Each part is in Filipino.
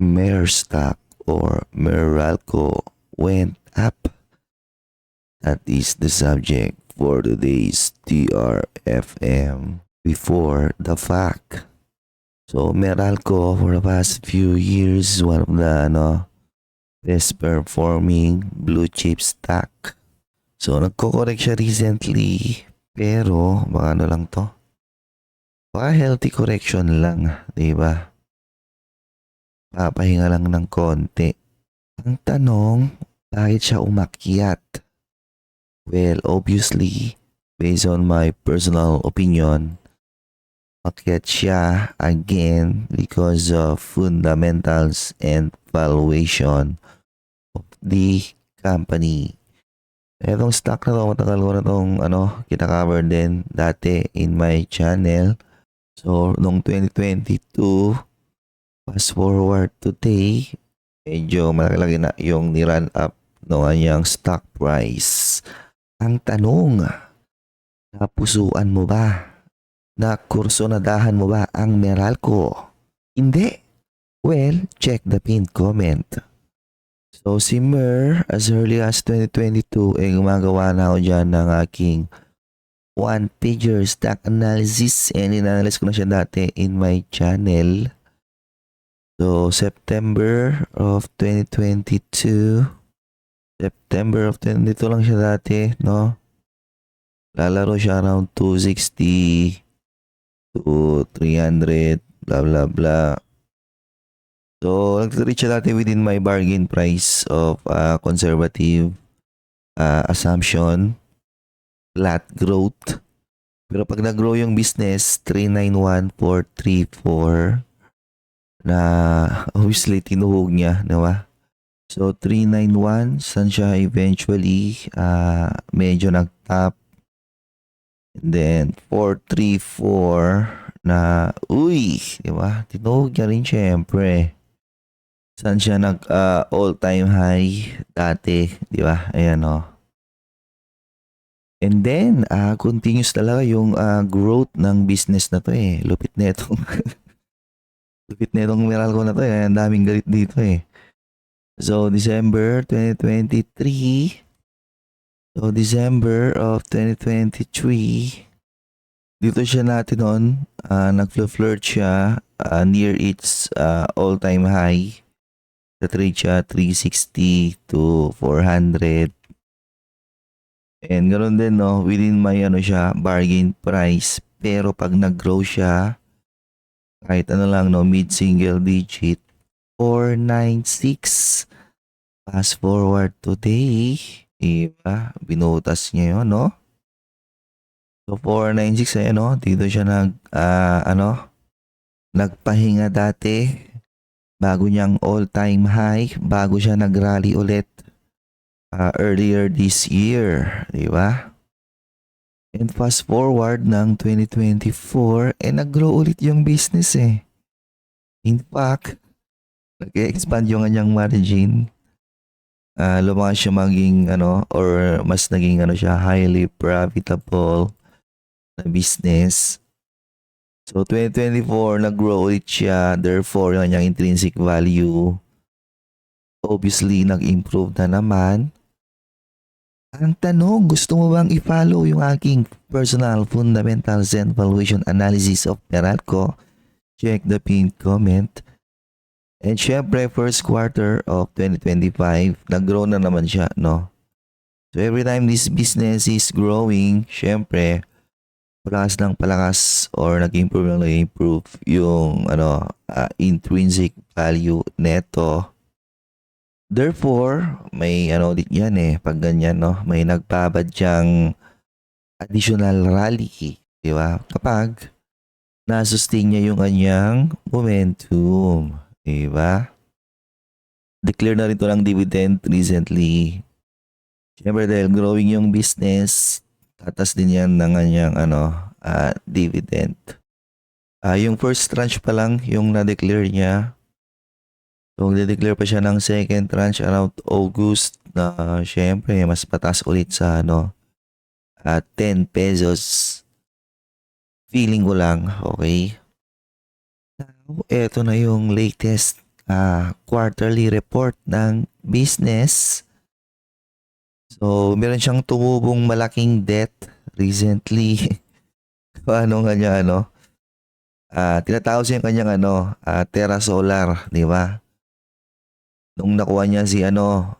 Merstock or Meralco went up. That is the subject for today's TRFM before the fact. So Meralco for the past few years one of the best performing blue chip stock. So nagko-correct siya recently pero baka ano lang to. Baka healthy correction lang, 'di ba? Papahinga lang ng konti. Ang tanong, bakit siya umakyat? Well, obviously, based on my personal opinion, umakyat siya again because of fundamentals and valuation of the company. Etong stock na to, matagal ko na tong kita-cover din dati in my channel. So, noong 2022, fast forward today, medyo malaki na yung ni-run up ng kanyang stock price. Ang tanong, napusuan mo ba? Nakursonadahan mo ba ang Meralco? Hindi. Well, check the pinned comment. So si Mer, as early as 2022, gumagawa na ako dyan ng aking one-pager stock analysis and in-analyze ko na siya dati in my channel. So September of 2022 lang siya dati, no? Lalaro siya around 260 to 300, blah blah blah. So, nag-reach siya dati within my bargain price of conservative assumption, flat growth. Pero pag nag-grow yung business, 391,434 na obviously tinuhog niya, diba? So, 391, saan siya eventually medyo nag-top. And then, 434 na, uy, diba? Tinuhog niya rin syempre. Saan siya nag all-time high dati, di ba? Ayan oh. And then, continuous talaga yung growth ng business na to eh. Lupit na itong lupit na itong Meralco na to eh. Ang daming galit dito eh. So, December 2023. So, December of 2023. Dito siya natin noon. Nag-flirt siya near its all-time high. Trade siya 360 to 400. And ganoon din no, within my siya, bargain price. Pero pag nag-grow siya, kahit ano lang no, mid-single digit, 496. Fast forward today, diba? Binutas niya yun, no? So 496 ayan no, dito siya nagpahinga dati. Bago niyang all-time high, bago siya nag-rally ulit earlier this year, di ba? And fast forward ng 2024, nag-grow ulit yung business eh. In fact, nag-expand yung kanyang margin. Lumakas siya maging or mas naging siya, highly profitable na business. So 2024 nag-grow ulit siya, therefore yung kanyang intrinsic value obviously nag-improve na naman. Ang tanong, gusto mo bang i-follow yung aking personal fundamentals and valuation analysis of Meralco? Check the pinned comment. And syempre, first quarter of 2025, nag-grow na naman siya, no? So every time this business is growing, syempre, palakas ng palakas or nag-improve yung intrinsic value neto. Therefore, may ulit yan eh, pag ganyan no, may nagbabadyang additional rally, di ba? Kapag na-sustain niya yung kanyang momentum, di ba? Declare na rin to ng dividend recently. Siyempre dahil growing yung business, tatas din yan ng kanyang dividend. Yung first tranche pa lang yung na-declare niya. So, mag-declare pa siya ng second tranche around August na syempre mas patas ulit sa 10 pesos. Feeling ko lang, okay? Now, eto na yung latest quarterly report ng business. So, meron siyang tumubong malaking debt recently. Paano nga niya, tinatawag siya yung kanyang Terra Solar, di ba? Nung nakuha niya si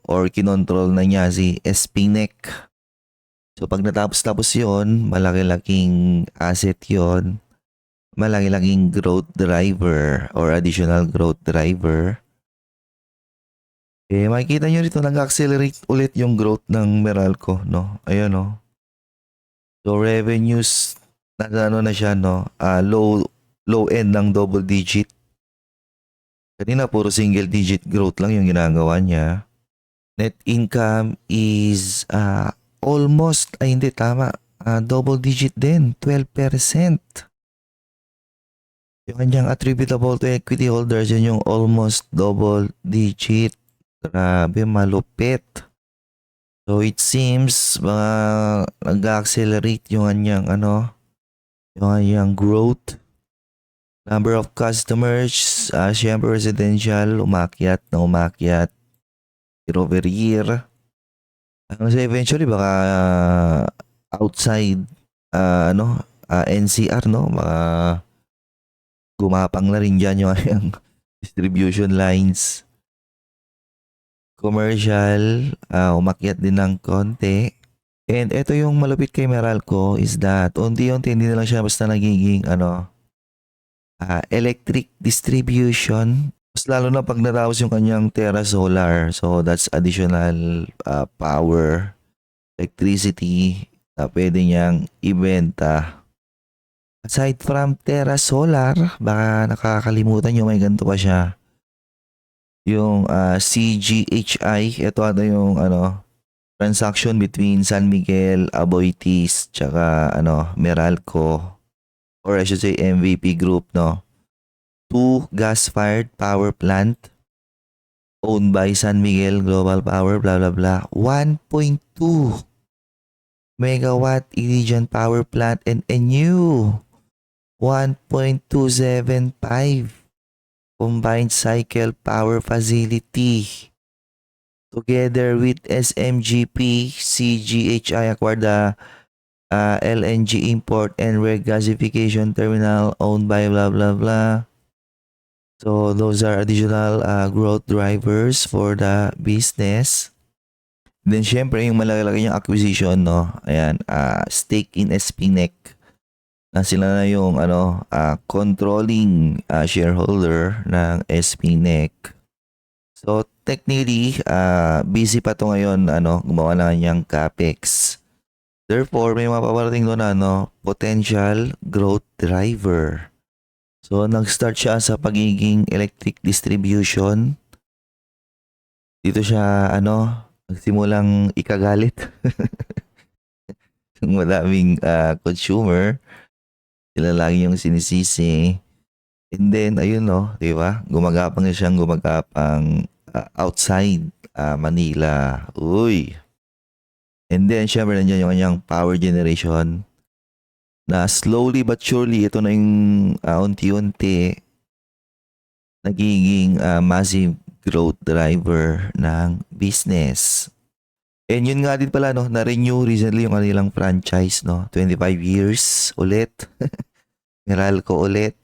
or kinontrol na niya si SPNEC. So pag natapos-tapos yun, malaki-laking asset yon, malaki-laking growth driver or additional growth driver. Eh, makikita nyo rito, nag-accelerate ulit yung growth ng Meralco, no? Ayun, no? So revenues, na siya, no? Low end ng double digit. Kanina puro single digit growth lang yung ginagawa niya. Net income is almost, ay hindi tama, double digit din, 12%. Yung kanyang attributable to equity holders, yun yung almost double digit. Grabe, malupit. So it seems nag-accelerate yung kanyang yung kanyang growth. Number of customers, syempre residential, umakyat year over year. So eventually baka outside NCR, no, baka gumapang na rin dyan yung distribution lines. Commercial, umakyat din ng konti. And ito yung malupit kay Meralco is that unti-unti hindi na lang siya basta nagiging electric distribution. Mas lalo na pag natapos yung kanyang Terra Solar. So that's additional power, electricity na pwede niyang ibenta. Aside from Terra Solar, baka nakakalimutan nyo, may ganito pa siya. Yung CGHI, ito yung transaction between San Miguel, Aboitiz, tsaka Meralco, or I should say MVP Group, no? 2 gas-fired power plant owned by San Miguel Global Power, blah blah blah. 1.2 megawatt Iridian power plant and a new 1.275 combined cycle power facility. Together with SMGP, CGHI acquired the LNG import and regasification terminal owned by blah blah blah. So those are additional growth drivers for the business. Then syempre yung malaki-laki yung acquisition, no. Ayan, stake in SPNEC. Na sila na yung controlling shareholder ng SPNEC. So technically, busy pa to ngayon, gumawa na niyang capex. Therefore, may mapaparating doon na potential growth driver. So nag-start siya sa pagiging electric distribution. Dito siya nagsimulang ikagalit ng madaming consumer. Sila lagi yung sinisisi. And then ayun, no, 'di ba? Gumagapang outside Manila. Uy. And then syempre nandiyan yung kanyang power generation na slowly but surely ito na yung unti-unti nagiging massive growth driver ng business. And yun nga din pala, no, na-renew recently yung kanilang franchise, no, 25 years ulit. Meralco ulit.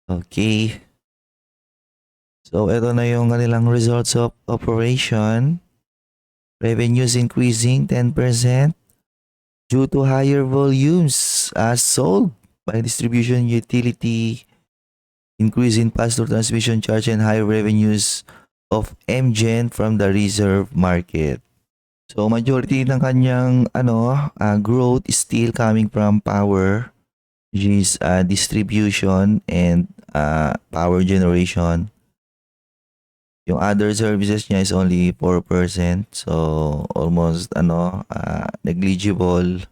Okay. So ito na yung kanilang results of operation. Revenues increasing 10% due to higher volumes sold by distribution utility, increase in pass-through transmission charge, and higher revenues of MGen from the reserve market. So majority ng kanyang growth is still coming from power, which is distribution and power generation. Yung other services niya is only 4%. So almost negligible.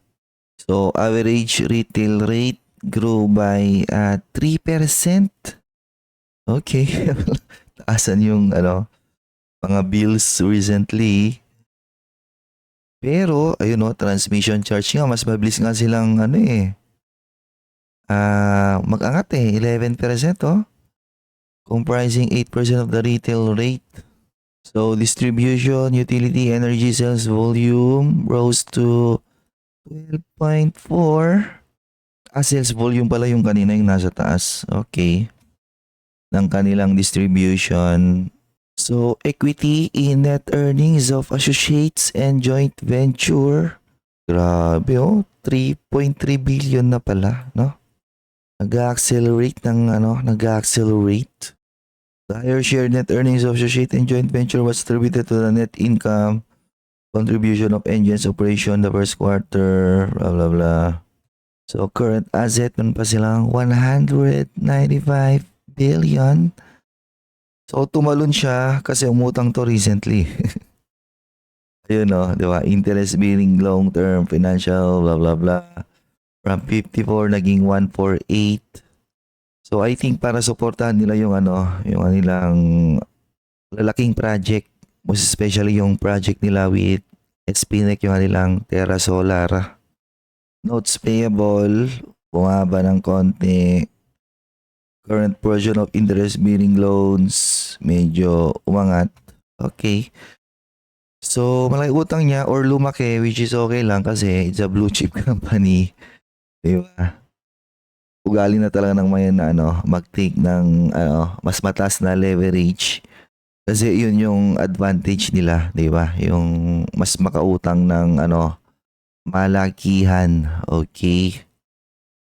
So average retail rate grew by 3%. Okay. Taasan yung mga bills recently. Pero ayun, no, transmission charge nga mas mabilis nga silang mag-angat 11%, oh. comprising 8% of the retail rate. So distribution, utility, energy sales volume rose to 12.4. Sales volume pala yung kanina yung nasa taas. Okay. Ng kanilang distribution. So equity in net earnings of associates and joint venture. Grabe oh, 3.3 billion na pala, no? Nag-accelerate. The higher share net earnings of associate and joint venture was attributed to the net income contribution of engines operation the first quarter, blah blah blah. So current asset nun pa silang 195 billion. So tumalon siya kasi umutang to recently. Ayun no, di ba? Interest bearing long term financial blah blah blah. From 54 naging 148. So I think para suportahan nila yung yung kanilang lalaking project, most especially yung project nila with SPNEC, yung kanilang Terra Solar. Notes payable, bumaba ng konti. Current portion of interest-bearing loans, medyo umangat. Okay. So, malaki utang niya or lumaki, which is okay lang kasi it's a blue chip company. Diba? Ugali na talaga ng mayan na mag-take ng mas mataas na leverage. Kasi yun yung advantage nila, di ba? Yung mas makautang ng malakihan. Okay.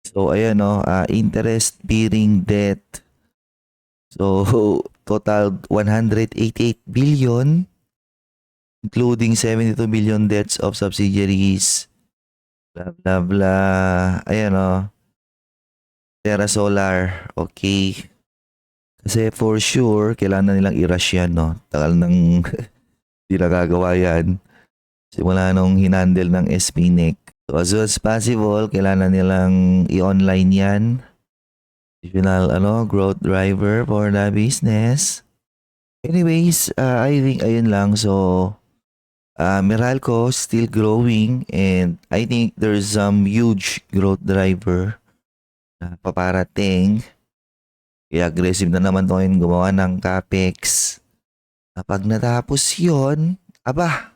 So ayan interest bearing debt. So total 188 billion including 72 billion debts of subsidiaries. Blah blah blah. Ayan Terra Solar. Okay. Kasi for sure, kailangan nilang i-rush yan, no? Tagal nang di nagagawa yan. Simula nung hinandle ng SPNEC. So as soon as possible, kailangan nilang i-online yan. Additional, growth driver for the business. Anyways, I think ayun lang. So, Meralco still growing and I think there's some huge growth driver na paparating. Kaya aggressive na naman to yung gumawa ng capex. Kapag natapos yun, baka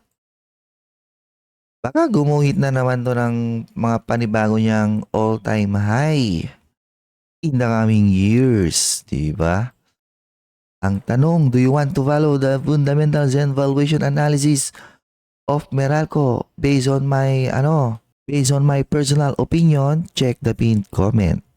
gumuhit na naman to ng mga panibago niyang all-time high in the coming years, diba? Ang tanong, do you want to follow the fundamentals and valuation analysis of Meralco based on my personal opinion? Check the pinned comment.